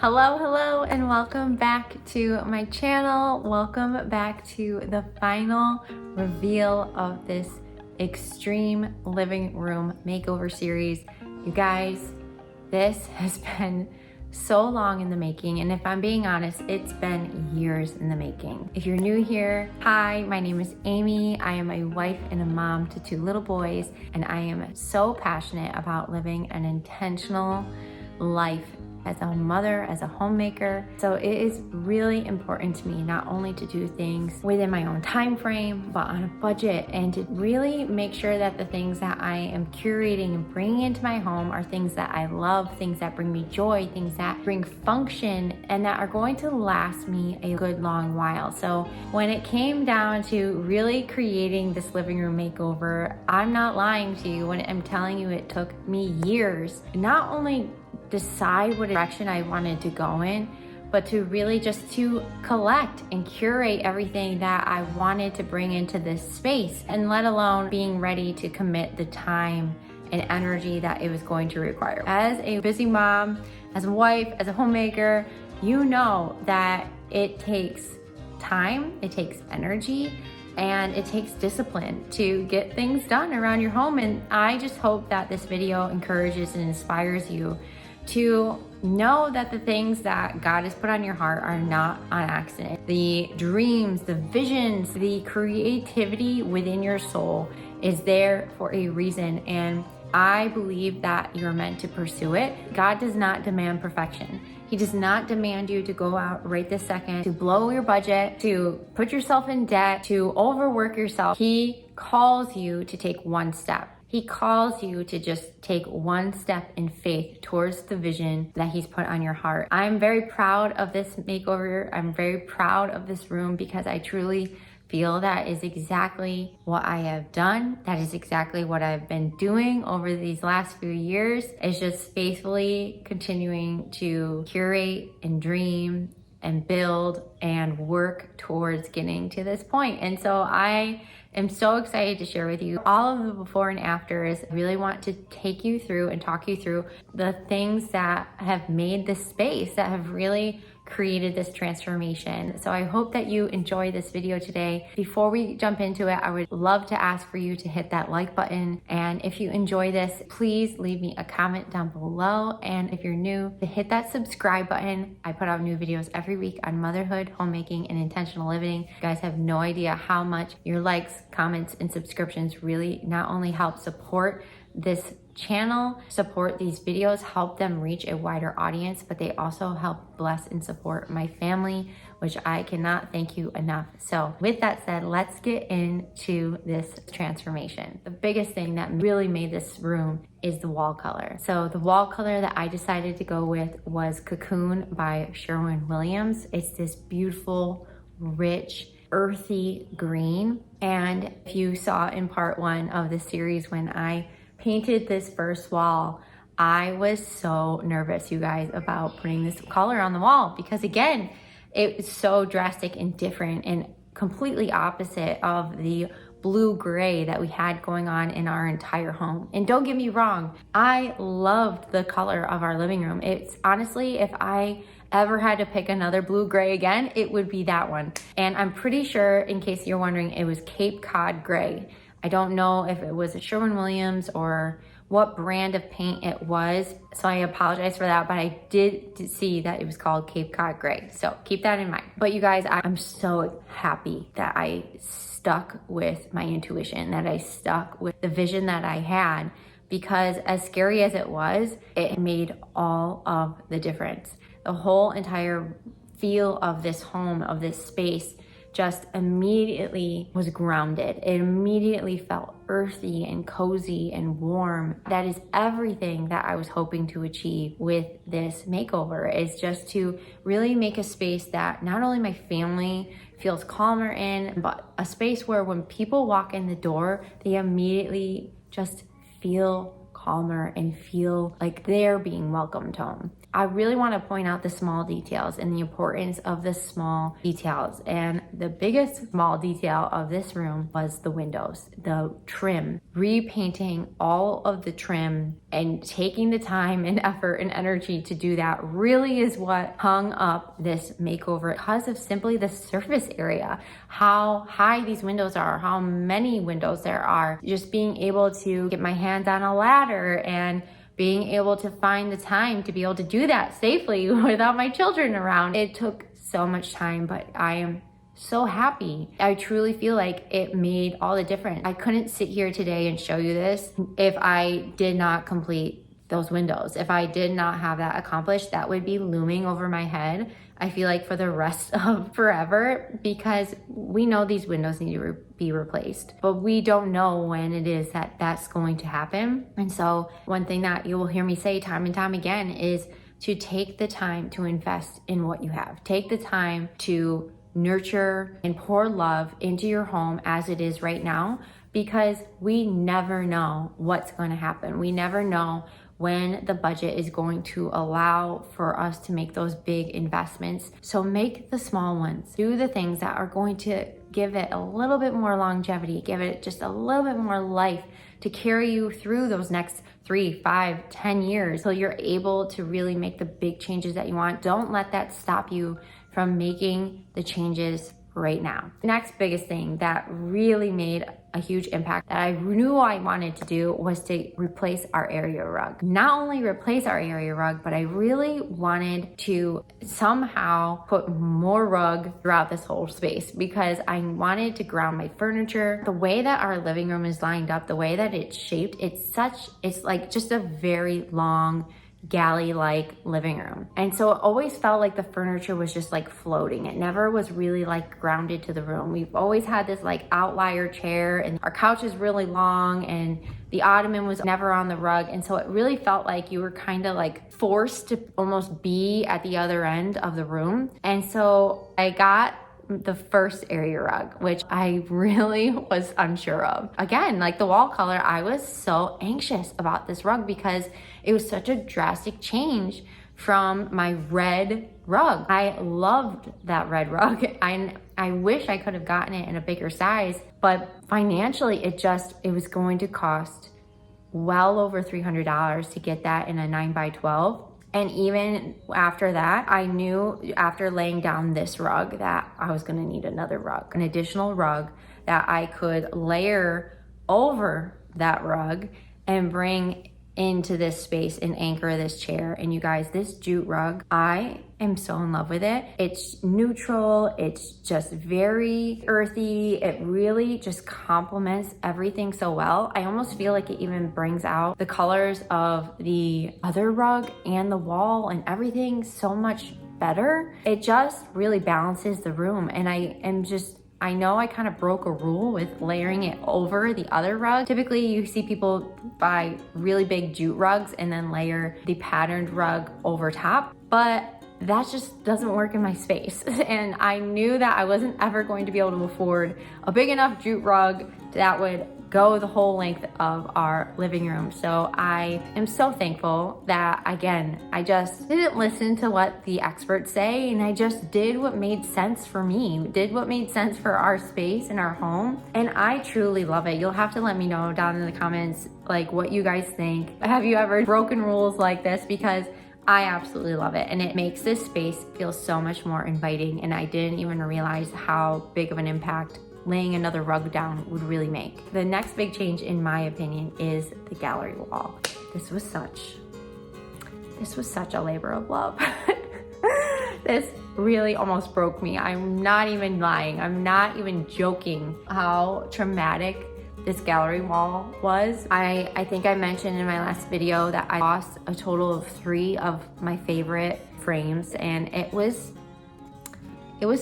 Hello, and welcome back to my channel. Welcome back to the final reveal of this extreme living room makeover series. You guys, this has been so long in the making, and if I'm being honest, it's been years in the making. If you're new here, hi, my name is Amy. I am a wife and a mom to 2 little boys, and I am so passionate about living an intentional life as a mother, as a homemaker. So it is really important to me not only to do things within my own time frame, but on a budget, and to really make sure that the things that I am curating and bringing into my home are things that I love, things that bring me joy, things that bring function, and that are going to last me a good long while. So when it came down to really creating this living room makeover, I'm not lying to you when I'm telling you it took me years, not only decide what direction I wanted to go in, but to really just to collect and curate everything that I wanted to bring into this space, and let alone being ready to commit the time and energy that it was going to require. As a busy mom, as a wife, as a homemaker, you know that it takes time, it takes energy, and it takes discipline to get things done around your home. And I just hope that this video encourages and inspires you to know that the things that God has put on your heart are not on accident. The dreams, the visions, the creativity within your soul is there for a reason, and I believe that you're meant to pursue it. God does not demand perfection. He does not demand you to go out right this second, to blow your budget, to put yourself in debt, to overwork yourself. He calls you to take one step. He calls you to just take one step in faith towards the vision that He's put on your heart. I'm very proud of this makeover. I'm very proud of this room because I truly feel that is exactly what I have done. That is exactly what I've been doing over these last few years, is just faithfully continuing to curate and dream and build and work towards getting to this point. And so I am so excited to share with you all of the before and afters. I really want to take you through and talk you through the things that have made this space, that have really created this transformation. So I hope that you enjoy this video today. Before we jump into it, I would love to ask for you to hit that like button. And if you enjoy this, please leave me a comment down below. And if you're new, to hit that subscribe button. I put out new videos every week on motherhood, homemaking, and intentional living. You guys have no idea how much your likes, comments, and subscriptions really not only help support this channel, support these videos, help them reach a wider audience, but they also help bless and support my family, which I cannot thank you enough. So with that said, let's get into this transformation. The biggest thing that really made this room is the wall color. So the wall color that I decided to go with was Cocoon by Sherwin-Williams. It's this beautiful, rich, earthy green. And if you saw in part 1 of the series when I painted this first wall, I was so nervous, you guys, about putting this color on the wall, because again, it's so drastic and different and completely opposite of the blue gray that we had going on in our entire home. And don't get me wrong, I loved the color of our living room. It's honestly, if I ever had to pick another blue gray again, it would be that one. And I'm pretty sure, in case you're wondering, it was Cape Cod gray. I don't know if it was a Sherwin-Williams or what brand of paint it was, so I apologize for that, but I did see that it was called Cape Cod Gray, so keep that in mind. But you guys, I'm so happy that I stuck with my intuition, that I stuck with the vision that I had, because as scary as it was, it made all of the difference. The whole entire feel of this home, of this space, just immediately was grounded. It immediately felt earthy and cozy and warm. That is everything that I was hoping to achieve with this makeover, is just to really make a space that not only my family feels calmer in, but a space where when people walk in the door, they immediately just feel calmer and feel like they're being welcomed home. I really want to point out the small details and the importance of the small details. And the biggest small detail of this room was the windows, the trim, repainting all of the trim and taking the time and effort and energy to do that really is what hung up this makeover because of simply the surface area, how high these windows are, how many windows there are, just being able to get my hands on a ladder and being able to find the time to be able to do that safely without my children around. It took so much time, but I am so happy. I truly feel like it made all the difference. I couldn't sit here today and show you this if I did not complete those windows. If I did not have that accomplished, that would be looming over my head, I feel like, for the rest of forever, because we know these windows need to be replaced, but we don't know when it is that that's going to happen. And so one thing that you will hear me say time and time again is to take the time to invest in what you have. Take the time to nurture and pour love into your home as it is right now, because we never know what's going to happen. We never know when the budget is going to allow for us to make those big investments. So make the small ones. Do the things that are going to give it a little bit more longevity, give it just a little bit more life to carry you through those next 3, 5, 10 years so you're able to really make the big changes that you want. Don't let that stop you from making the changes right now. Next biggest thing that really made a huge impact that I knew I wanted to do was to replace our area rug. Not only replace our area rug, but I really wanted to somehow put more rug throughout this whole space because I wanted to ground my furniture. The way that our living room is lined up, the way that it's shaped, it's like just a very long galley-like living room. And so it always felt like the furniture was just like floating. It never was really like grounded to the room. We've always had this like outlier chair, and our couch is really long, and the ottoman was never on the rug. And so it really felt like you were kind of like forced to almost be at the other end of the room. And so I got the first area rug, which I really was unsure of. Again, like the wall color, I was so anxious about this rug because it was such a drastic change from my red rug. I loved that red rug. I wish I could have gotten it in a bigger size, but financially it was going to cost well over $300 to get that in a 9x12. And even after that, I knew after laying down this rug that I was gonna need another rug, an additional rug that I could layer over that rug and bring into this space and anchor this chair. And you guys, this jute rug, I am so in love with it. It's neutral, it's just very earthy. It really just complements everything so well. I almost feel like it even brings out the colors of the other rug and the wall and everything so much better. It just really balances the room. And I know I kind of broke a rule with layering it over the other rug. Typically you see people buy really big jute rugs and then layer the patterned rug over top, but that just doesn't work in my space. And I knew that I wasn't ever going to be able to afford a big enough jute rug that would go the whole length of our living room. So I am so thankful that, again, I just didn't listen to what the experts say, and I just did what made sense for me, did what made sense for our space and our home. And I truly love it. You'll have to let me know down in the comments, like, what you guys think. Have you ever broken rules like this? Because I absolutely love it, and it makes this space feel so much more inviting, and I didn't even realize how big of an impact laying another rug down would really make. The next big change, in my opinion, is the gallery wall. This was such a labor of love. This really almost broke me. I'm not even lying. I'm not even joking how traumatic this gallery wall was. I think I mentioned in my last video that I lost a total of 3 of my favorite frames, and it was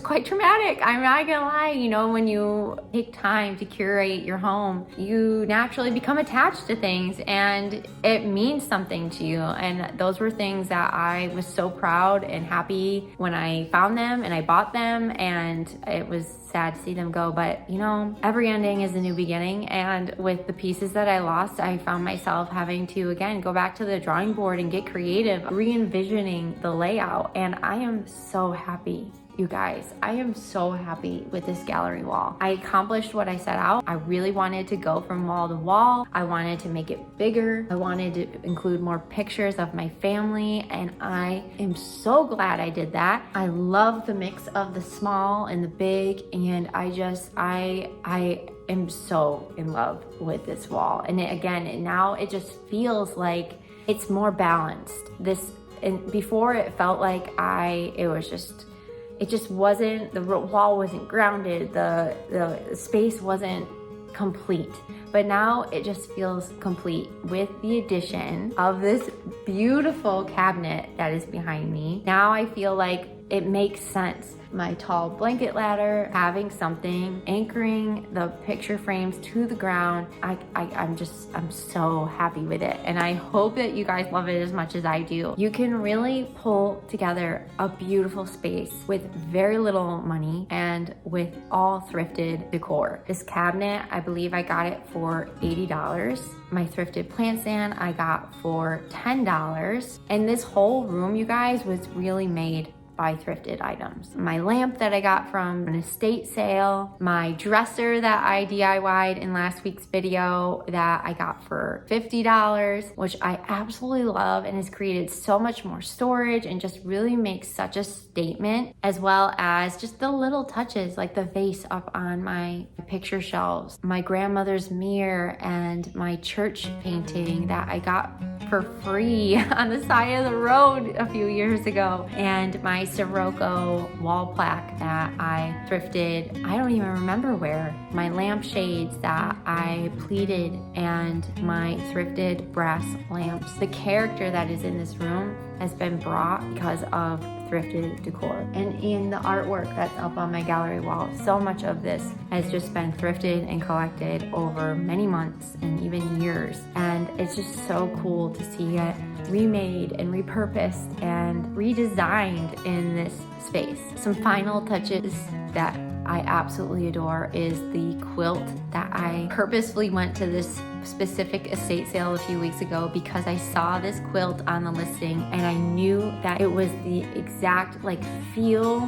quite traumatic. I'm not gonna lie. You know, when you take time to curate your home, you naturally become attached to things, and it means something to you. And those were things that I was so proud and happy when I found them and I bought them, and it was sad to see them go, but you know, every ending is a new beginning. And with the pieces that I lost, I found myself having to, again, go back to the drawing board and get creative, re-envisioning the layout. And I am so happy. You guys, I am so happy with this gallery wall. I accomplished what I set out. I really wanted to go from wall to wall. I wanted to make it bigger. I wanted to include more pictures of my family, and I am so glad I did that. I love the mix of the small and the big, and I am so in love with this wall. And now it just feels like it's more balanced. And before it felt like it just wasn't, the wall wasn't grounded, the space wasn't complete. But now it just feels complete with the addition of this beautiful cabinet that is behind me. Now I feel like it makes sense. My tall blanket ladder, having something anchoring the picture frames to the ground. I'm so happy with it. And I hope that you guys love it as much as I do. You can really pull together a beautiful space with very little money and with all thrifted decor. This cabinet, I believe I got it for $80. My thrifted plant stand I got for $10. And this whole room, you guys, was really made by thrifted items. My lamp that I got from an estate sale, my dresser that I DIY'd in last week's video that I got for $50, which I absolutely love and has created so much more storage and just really makes such a statement, as well as just the little touches like the vase up on my picture shelves, my grandmother's mirror, and my church painting that I got for free on the side of the road a few years ago, and my Sirocco wall plaque that I thrifted, I don't even remember where, my lampshades that I pleated, and my thrifted brass lamps. The character that is in this room has been brought because of thrifted decor. And in the artwork that's up on my gallery wall, so much of this has just been thrifted and collected over many months and even years. And it's just so cool to see it remade and repurposed and redesigned in this space. Some final touches that I absolutely adore is the quilt that I purposefully went to this specific estate sale a few weeks ago because I saw this quilt on the listing and I knew that it was the exact feel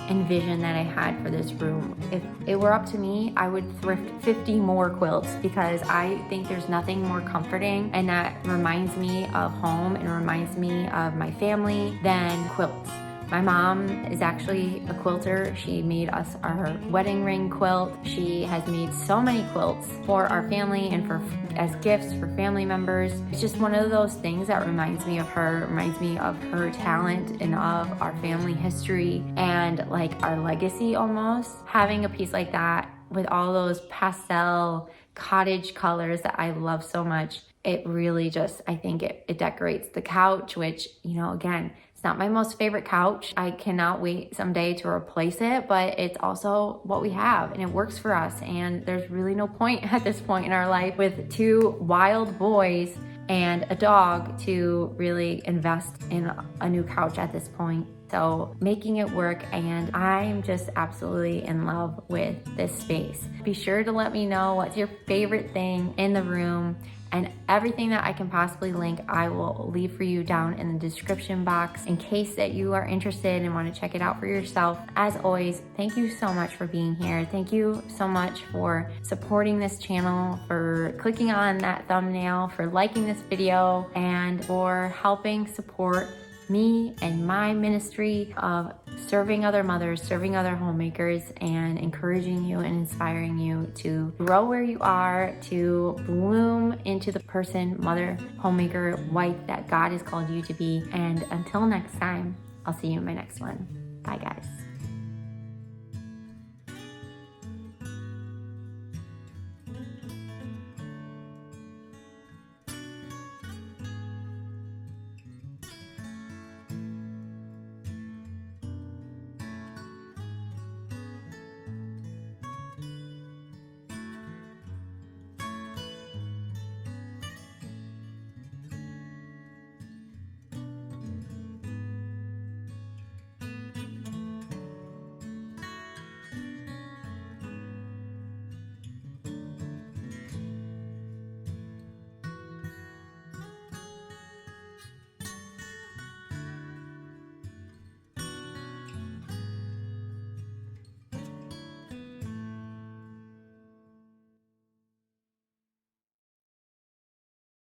and vision that I had for this room. If it were up to me, I would thrift 50 more quilts because I think there's nothing more comforting and that reminds me of home and reminds me of my family than quilts. My mom is actually a quilter. She made us our wedding ring quilt. She has made so many quilts for our family and as gifts for family members. It's just one of those things that reminds me of her, reminds me of her talent and of our family history and our legacy almost. Having a piece like that with all those pastel cottage colors that I love so much, it really just, I think it decorates the couch, which, again, it's not my most favorite couch. I cannot wait someday to replace it, but it's also what we have and it works for us. And there's really no point at this point in our life with two wild boys and a dog to really invest in a new couch at this point. So making it work, and I'm just absolutely in love with this space. Be sure to let me know what's your favorite thing in the room, and everything that I can possibly link, I will leave for you down in the description box in case that you are interested and want to check it out for yourself. As always, thank you so much for being here. Thank you so much for supporting this channel, for clicking on that thumbnail, for liking this video, and for helping support me and my ministry of serving other mothers, serving other homemakers, and encouraging you and inspiring you to grow where you are, to bloom into the person, mother, homemaker, wife that God has called you to be. And until next time, I'll see you in my next one. Bye, guys.